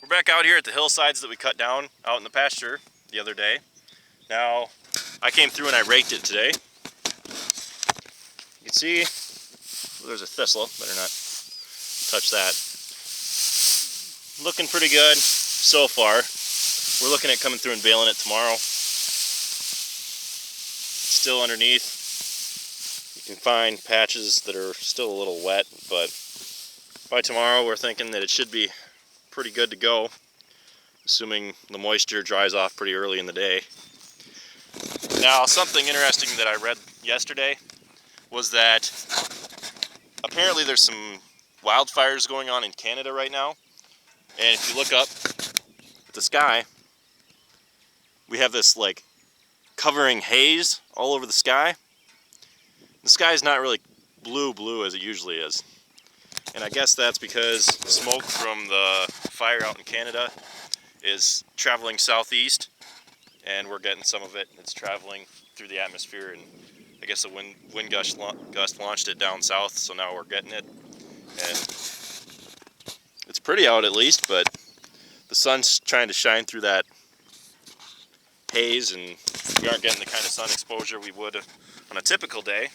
We're back out here at the hillsides that we cut down out in the pasture the other day. Now, I came through and I raked it today. You can see, well, there's a thistle, better not touch that. Looking pretty good so far. We're looking at coming through and baling it tomorrow. It's still underneath. You can find patches that are still a little wet, but by tomorrow we're thinking that it should be pretty good to go, assuming the moisture dries off pretty early in the day. Now, something interesting that I read yesterday was that apparently there's some wildfires going on in Canada right now, and if you look up at the sky, we have this like covering haze all over the sky. The sky is not really blue as it usually is. And I guess that's because smoke from the fire out in Canada is traveling southeast, and we're getting some of it. It's traveling through the atmosphere, and I guess the wind gust launched it down south, so now we're getting it. And it's pretty out at least, but the sun's trying to shine through that haze, and we aren't getting the kind of sun exposure we would on a typical day.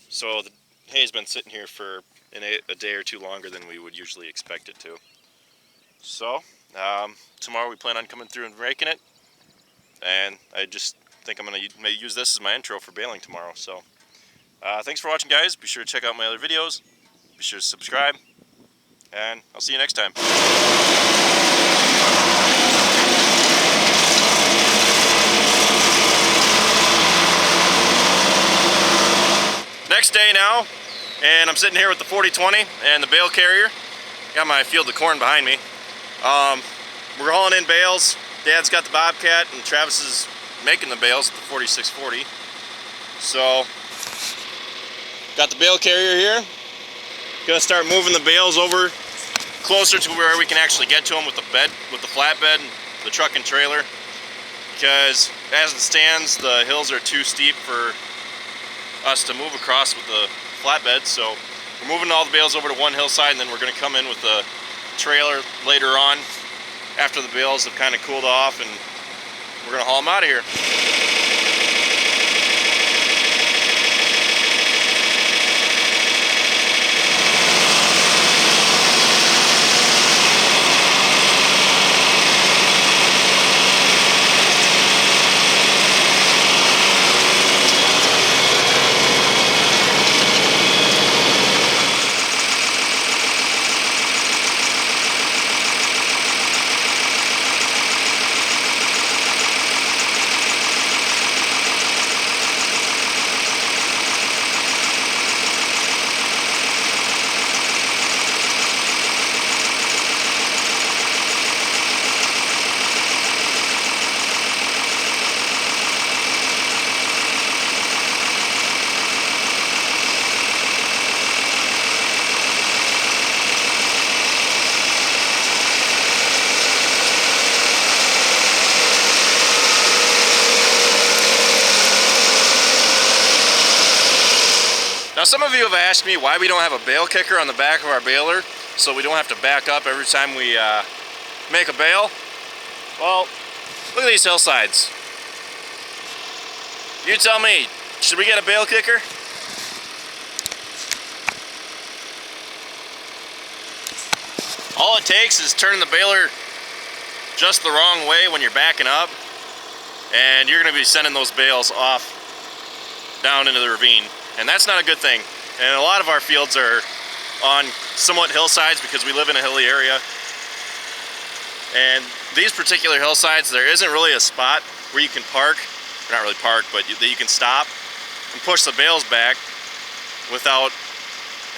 So the hay has been sitting here for a day or two longer than we would usually expect it to. So tomorrow we plan on coming through and raking it, and I just think I'm going to use this as my intro for baling tomorrow. So thanks for watching, guys. Be sure to check out my other videos. Be sure to subscribe, and I'll see you next time. Next day now, and I'm sitting here with the 40-20 and the bale carrier. Got my field of corn behind me. We're hauling in bales. Dad's got the Bobcat, and Travis is making the bales with the 4640. So, got the bale carrier here. Gonna start moving the bales over closer to where we can actually get to them with the flatbed, and the truck and trailer. Because as it stands, the hills are too steep for us to move across with the flatbed, so we're moving all the bales over to one hillside, and then we're going to come in with the trailer later on after the bales have kind of cooled off, and we're going to haul them out of here. Now, some of you have asked me why we don't have a bale kicker on the back of our baler so we don't have to back up every time we make a bale. Well, look at these hillsides. You tell me, should we get a bale kicker? All it takes is turning the baler just the wrong way when you're backing up, and you're going to be sending those bales off down into the ravine. And that's not a good thing. And a lot of our fields are on somewhat hillsides because we live in a hilly area. And these particular hillsides, there isn't really a spot where you can park, or not really park, but that you can stop and push the bales back without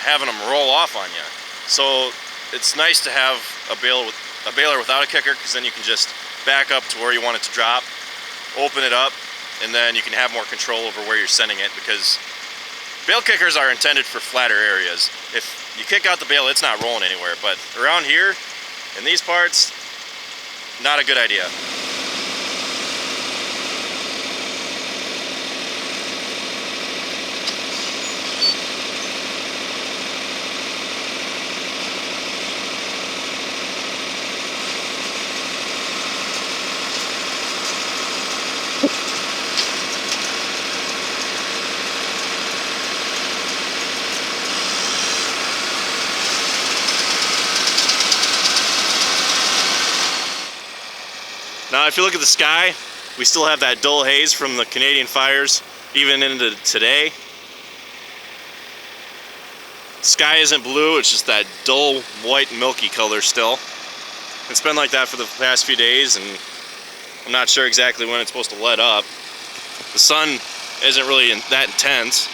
having them roll off on you. So it's nice to have a baler without a kicker, because then you can just back up to where you want it to drop, open it up, and then you can have more control over where you're sending it, because bale kickers are intended for flatter areas. If you kick out the bale, it's not rolling anywhere, but around here, in these parts, not a good idea. Now if you look at the sky, we still have that dull haze from the Canadian fires even into today. The sky isn't blue, it's just that dull white milky color still. It's been like that for the past few days, and I'm not sure exactly when it's supposed to let up. The sun isn't really that intense.